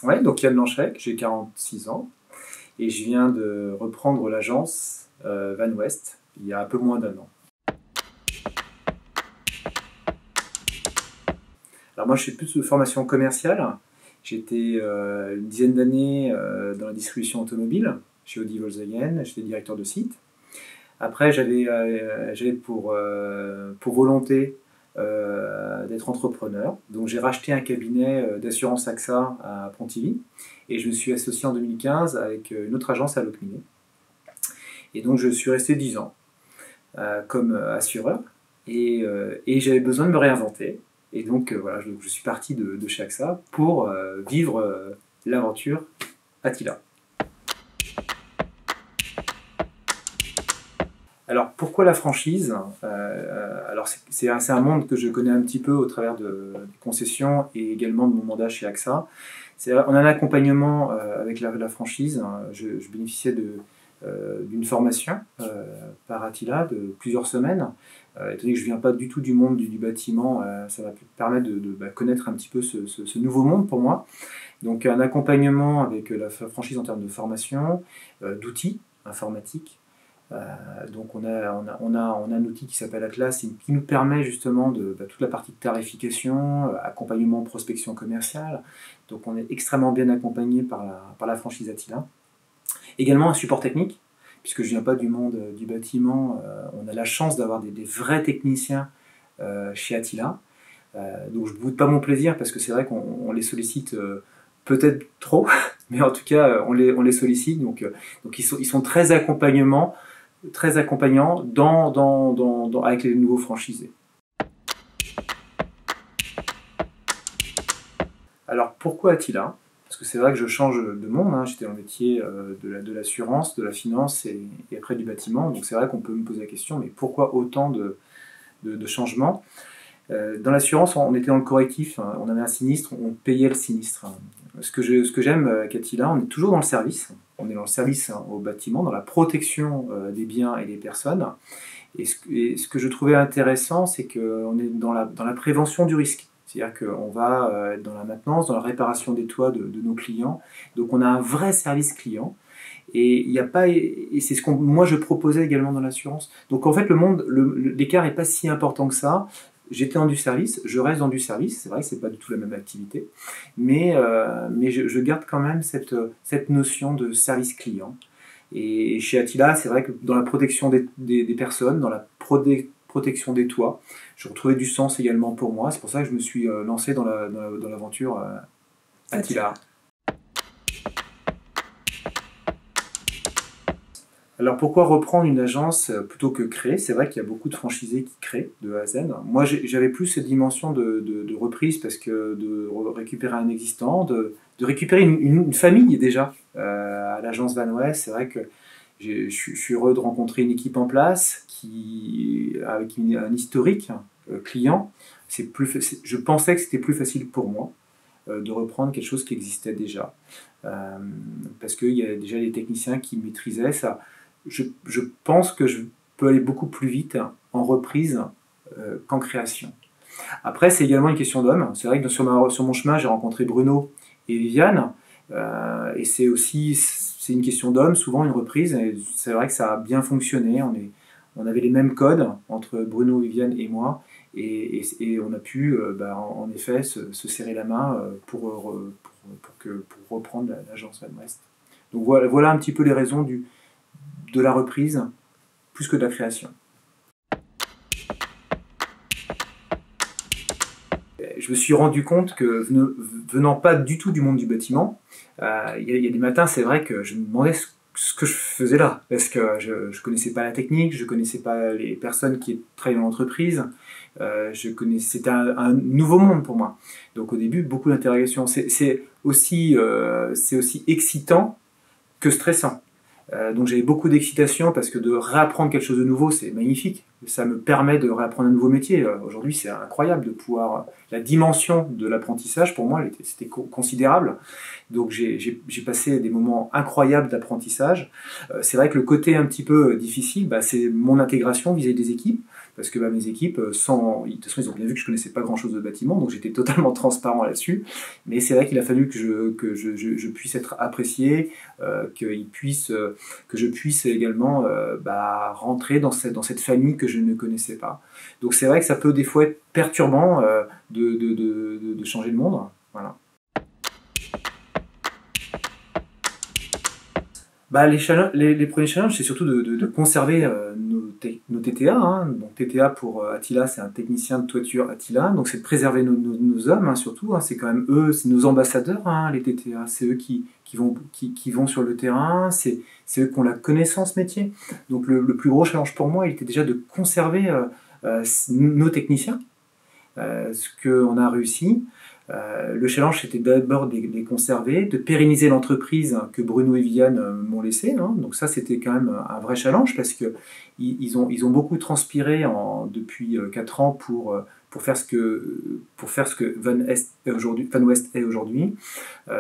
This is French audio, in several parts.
Ouais, donc Yann Lanchek, j'ai 46 ans et je viens de reprendre l'agence Van West il y a un peu moins d'1 an. Alors moi je suis plus de formation commerciale. J'étais une dizaine d'années dans la distribution automobile chez Audi Volkswagen, j'étais directeur de site. Après j'avais pour volonté d'être entrepreneur. Donc j'ai racheté un cabinet d'assurance AXA à Pontivy et je me suis associé en 2015 avec une autre agence à Locminé. Et donc je suis resté 10 ans comme assureur et j'avais besoin de me réinventer. Et donc voilà, je suis parti de chez AXA pour vivre l'aventure Attila. Alors pourquoi la franchise? Alors c'est un monde que je connais un petit peu au travers des concessions et également de mon mandat chez AXA. On a un accompagnement avec la franchise. Je bénéficiais d'une formation par Attila de plusieurs semaines. Étant donné que je ne viens pas du tout du monde du bâtiment, ça va permettre de connaître un petit peu ce nouveau monde pour moi. Donc un accompagnement avec la franchise en termes de formation, d'outils informatiques. Donc on a un outil qui s'appelle Atlas et qui nous permet justement de toute la partie de tarification, accompagnement, prospection commerciale. Donc on est extrêmement bien accompagné par la franchise Attila. Également un support technique, puisque je ne viens pas du monde du bâtiment, on a la chance d'avoir des vrais techniciens chez Attila. Donc je ne boude pas mon plaisir parce que c'est vrai qu'on les sollicite peut-être trop, mais en tout cas on les sollicite. Donc ils sont très accompagnants avec les nouveaux franchisés. Alors pourquoi Attila? Parce que c'est vrai que je change de monde, hein. J'étais dans le métier de l'assurance, de la finance et après du bâtiment. Donc c'est vrai qu'on peut me poser la question, mais pourquoi autant de changements? Dans l'assurance, on était dans le correctif, hein. On avait un sinistre, on payait le sinistre. Ce que j'aime avec Attila, on est toujours dans le service. On est dans le service au bâtiment, dans la protection des biens et des personnes. Et ce que je trouvais intéressant, c'est qu'on est dans la prévention du risque. C'est-à-dire qu'on va dans la maintenance, dans la réparation des toits de nos clients. Donc on a un vrai service client. Et il y a pas, et c'est ce que moi je proposais également dans l'assurance. Donc en fait l'écart n'est pas si important que ça. J'étais dans du service, je reste dans du service, c'est vrai que c'est pas du tout la même activité, mais je garde quand même cette notion de service client. Et chez Attila, c'est vrai que dans la protection des personnes, dans la protection des toits, je retrouvais du sens également pour moi. C'est pour ça que je me suis lancé dans l'aventure Attila. Alors pourquoi reprendre une agence plutôt que créer? C'est vrai qu'il y a beaucoup de franchisés qui créent de A à Z. Moi j'avais plus cette dimension de reprise parce que de récupérer un existant, de récupérer une famille déjà à l'agence Van West. C'est vrai que je suis heureux de rencontrer une équipe en place avec un historique client. Je pensais que c'était plus facile pour moi de reprendre quelque chose qui existait déjà. Parce qu'il y a déjà des techniciens qui maîtrisaient ça. Je pense que je peux aller beaucoup plus vite en reprise qu'en création. Après, c'est également une question d'homme. C'est vrai que sur mon chemin, j'ai rencontré Bruno et Viviane. Et c'est une question d'homme, souvent une reprise. Et c'est vrai que ça a bien fonctionné. On avait les mêmes codes entre Bruno, Viviane et moi. Et on a pu, en effet, se serrer la main pour reprendre l'agence Van West. Donc voilà un petit peu les raisons de la reprise plus que de la création. Je me suis rendu compte que venant pas du tout du monde du bâtiment, il y a des matins, c'est vrai que je me demandais ce que je faisais là, parce que je connaissais pas la technique, je connaissais pas les personnes qui travaillaient dans l'entreprise, c'était un nouveau monde pour moi. Donc au début, beaucoup d'interrogations. C'est aussi excitant que stressant. Donc j'avais beaucoup d'excitation parce que de réapprendre quelque chose de nouveau, c'est magnifique. Ça me permet de réapprendre un nouveau métier. Aujourd'hui, c'est incroyable de pouvoir... La dimension de l'apprentissage, pour moi, c'était considérable. Donc j'ai passé des moments incroyables d'apprentissage. C'est vrai que le côté un petit peu difficile, c'est mon intégration vis-à-vis des équipes. parce que mes équipes, de toute façon, ils ont bien vu que je connaissais pas grand-chose de bâtiment, donc j'étais totalement transparent là-dessus. Mais c'est vrai qu'il a fallu que je puisse être apprécié, que je puisse également rentrer dans cette famille que je ne connaissais pas. Donc c'est vrai que ça peut des fois être perturbant de changer de monde. Voilà. Les premiers challenges, c'est surtout de conserver nos TTA. Hein. Donc TTA pour Attila, c'est un technicien de toiture Attila. Donc c'est de préserver nos hommes, hein, surtout. Hein. C'est quand même eux, c'est nos ambassadeurs, hein, les TTA. C'est eux qui vont sur le terrain, c'est eux qui ont la connaissance métier. Donc le plus gros challenge pour moi, il était déjà de conserver nos techniciens, ce qu'on a réussi. Le challenge, c'était d'abord de les conserver, de pérenniser l'entreprise que Bruno et Viviane m'ont laissée. Hein. Donc ça, c'était quand même un vrai challenge parce qu'ils ont beaucoup transpiré depuis 4 ans pour faire ce que Van West est aujourd'hui.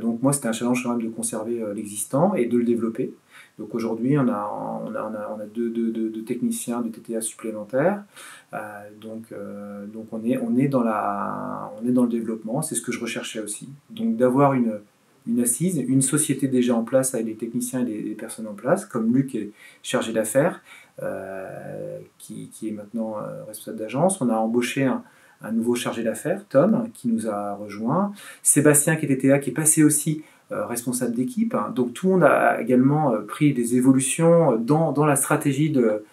Donc moi, c'était un challenge quand même de conserver l'existant et de le développer. Donc aujourd'hui, on a deux techniciens de TTA supplémentaires. Donc on est dans le développement, c'est ce que je recherchais aussi. Donc d'avoir une assise, une société déjà en place avec des techniciens et des personnes en place, comme Luc est chargé d'affaires, qui est maintenant responsable d'agence. On a embauché un nouveau chargé d'affaires, Tom, qui nous a rejoint. Sébastien, qui était TTA, qui est passé aussi responsable d'équipe. Donc tout le monde a également pris des évolutions dans la stratégie de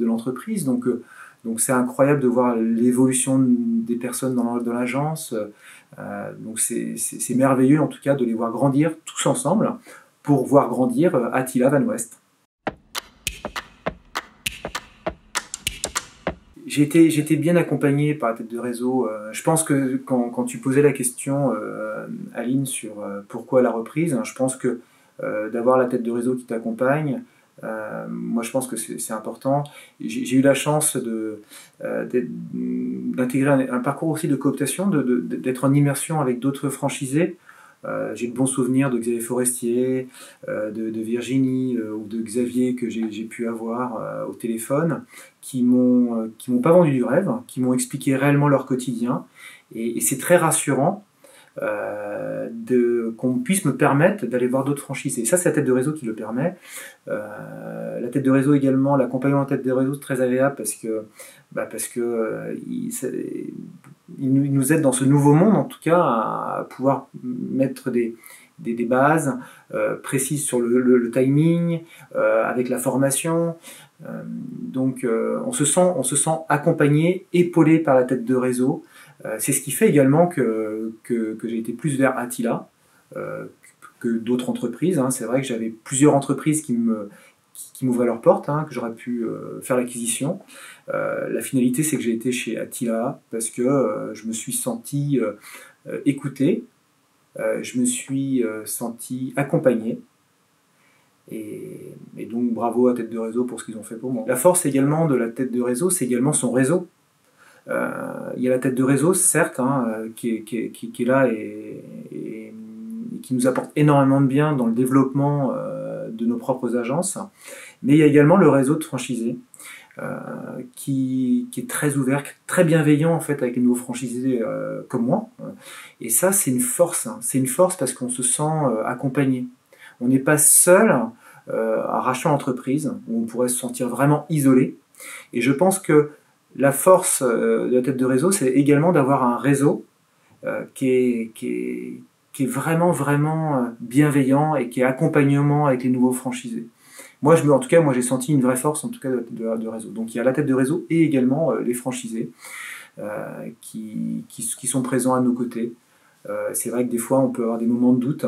l'entreprise. Donc c'est incroyable de voir l'évolution des personnes dans l'agence. Donc c'est merveilleux en tout cas de les voir grandir tous ensemble pour voir grandir Attila Van West. J'ai été bien accompagné par la tête de réseau. Je pense que quand tu posais la question, Aline, sur pourquoi la reprise, je pense que d'avoir la tête de réseau qui t'accompagne, moi je pense que c'est important. J'ai eu la chance d'intégrer un parcours aussi de cooptation, d'être en immersion avec d'autres franchisés. J'ai de bons souvenirs de Xavier Forestier, de Virginie ou de Xavier que j'ai pu avoir au téléphone, qui m'ont pas vendu du rêve, qui m'ont expliqué réellement leur quotidien. Et c'est très rassurant qu'on puisse me permettre d'aller voir d'autres franchisés. Et ça, c'est la tête de réseau qui le permet. La tête de réseau également, l'accompagnement de la tête de réseau, c'est très agréable parce que il nous aide dans ce nouveau monde, en tout cas, à pouvoir mettre des bases précises sur le timing, avec la formation. Donc on se sent accompagné, épaulé par la tête de réseau. C'est ce qui fait également que j'ai été plus vers Attila que d'autres entreprises. Hein. C'est vrai que j'avais plusieurs entreprises qui m'ouvraient leurs portes, hein, que j'aurais pu faire l'acquisition. La finalité, c'est que j'ai été chez Attila parce que je me suis senti écouté, je me suis senti accompagné. Et donc bravo à Tête de Réseau pour ce qu'ils ont fait pour moi. La force également de la Tête de Réseau, c'est également son réseau. Il y a la Tête de Réseau, certes, hein, qui est là et qui nous apporte énormément de bien dans le développement de nos propres agences. Mais il y a également le réseau de franchisés qui est très ouvert, très bienveillant en fait avec les nouveaux franchisés comme moi. Et ça, c'est une force. Hein. C'est une force parce qu'on se sent accompagné. On n'est pas seul à racheter l'entreprise, où on pourrait se sentir vraiment isolé. Et je pense que la force de la tête de réseau, c'est également d'avoir un réseau qui est vraiment bienveillant et qui est accompagnement avec les nouveaux franchisés. Moi, en tout cas, j'ai senti une vraie force en tout cas de réseau. Donc il y a la tête de réseau et également les franchisés qui sont présents à nos côtés. C'est vrai que des fois, on peut avoir des moments de doute,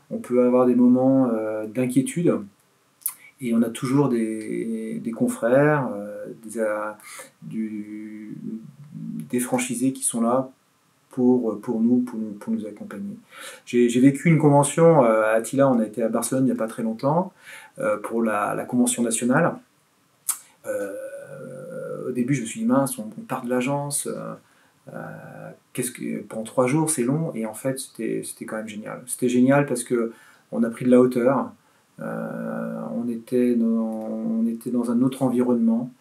on peut avoir des moments d'inquiétude, et on a toujours des confrères, des franchisés qui sont là pour nous accompagner. J'ai vécu une convention à Attila, on a été à Barcelone il n'y a pas très longtemps, pour la convention nationale. Au début, je me suis dit, mince, on part de l'agence, pendant 3 jours, c'est long, et en fait, c'était quand même génial. C'était génial parce qu'on a pris de la hauteur, on était dans un autre environnement.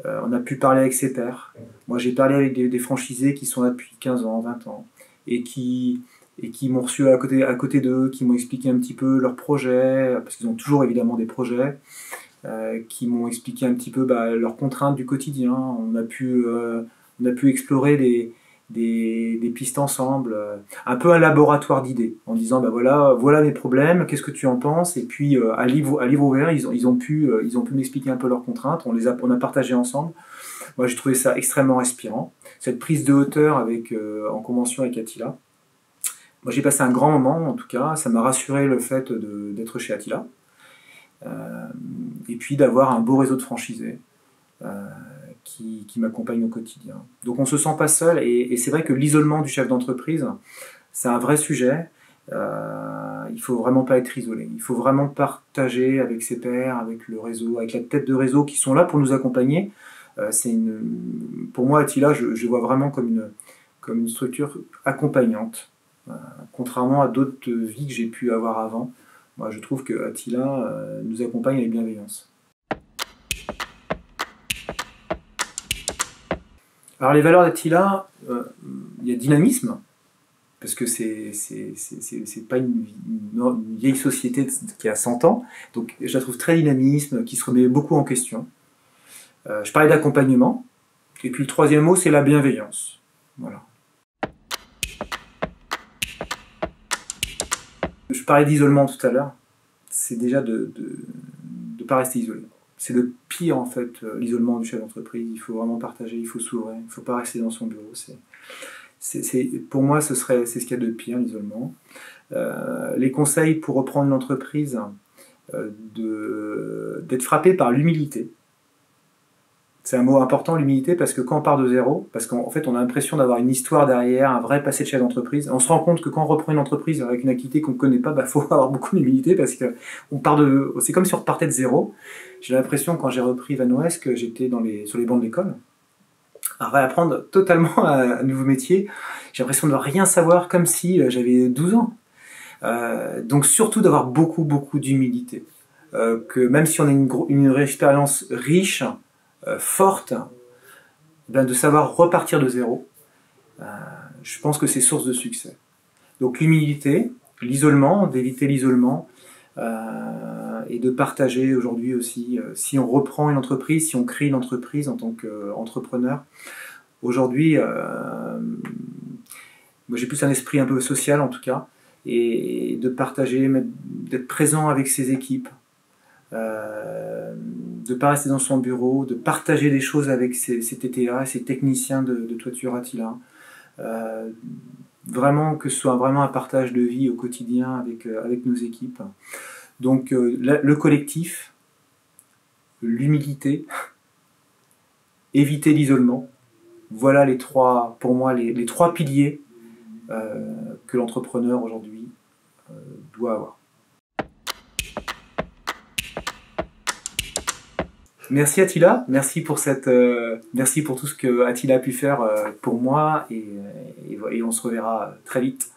On a pu parler avec ses pairs. Moi, j'ai parlé avec des franchisés qui sont là depuis 15 ans, 20 ans, et qui m'ont reçu à côté d'eux, qui m'ont expliqué un petit peu leurs projets, parce qu'ils ont toujours évidemment des projets, qui m'ont expliqué un petit peu leurs contraintes du quotidien. On a pu explorer des pistes ensemble, un peu un laboratoire d'idées, en disant voilà mes problèmes, qu'est-ce que tu en penses? Et puis à livre ouvert, ils ont pu m'expliquer un peu leurs contraintes, on a partagé ensemble. Moi j'ai trouvé ça extrêmement inspirant, cette prise de hauteur en convention avec Attila. Moi j'ai passé un grand moment, en tout cas, ça m'a rassuré le fait d'être chez Attila, et puis d'avoir un beau réseau de franchisés qui m'accompagnent au quotidien. Donc on ne se sent pas seul, et c'est vrai que l'isolement du chef d'entreprise, c'est un vrai sujet. Il ne faut vraiment pas être isolé, il faut vraiment partager avec ses pairs, avec le réseau, avec la tête de réseau qui sont là pour nous accompagner. Pour moi, Attila, je vois vraiment comme une structure accompagnante, contrairement à d'autres vies que j'ai pu avoir avant. Moi, je trouve que Attila nous accompagne avec bienveillance. Alors les valeurs d'Attila, il y a dynamisme, parce que c'est pas une vieille société qui a 100 ans, donc je la trouve très dynamisme, qui se remet beaucoup en question. Je parlais d'accompagnement, et puis le troisième mot, c'est la bienveillance. Voilà. Je parlais d'isolement tout à l'heure, c'est déjà de ne pas rester isolé. C'est le pire en fait, l'isolement du chef d'entreprise. Il faut vraiment partager, il faut s'ouvrir, il ne faut pas rester dans son bureau. Pour moi, c'est ce qu'il y a de pire, l'isolement. Les conseils pour reprendre une entreprise, d'être frappé par l'humilité. C'est un mot important, l'humilité, parce que quand on part de zéro, parce qu'en fait on a l'impression d'avoir une histoire derrière, un vrai passé de chef d'entreprise, on se rend compte que quand on reprend une entreprise avec une activité qu'on ne connaît pas, faut avoir beaucoup d'humilité, parce que c'est comme si on repartait de zéro. J'ai l'impression, quand j'ai repris Van West, que j'étais sur les bancs de l'école, à réapprendre totalement un nouveau métier. J'ai l'impression de ne rien savoir, comme si j'avais 12 ans. Donc surtout d'avoir beaucoup d'humilité. Que même si on a une expérience riche, forte, de savoir repartir de zéro, je pense que c'est source de succès. Donc l'humilité, l'isolement, d'éviter l'isolement, et de partager aujourd'hui aussi, si on reprend une entreprise, si on crée une entreprise en tant qu'entrepreneur. Aujourd'hui, moi j'ai plus un esprit un peu social en tout cas, et de partager, d'être présent avec ses équipes, de ne pas rester dans son bureau, de partager des choses avec ses TTA, ses techniciens de toiture Attila. Vraiment que ce soit vraiment un partage de vie au quotidien avec nos équipes. Donc le collectif, l'humilité, éviter l'isolement, voilà pour moi les trois piliers que l'entrepreneur aujourd'hui doit avoir. Merci Attila, merci pour tout ce que Attila a pu faire pour moi, et on se reverra très vite.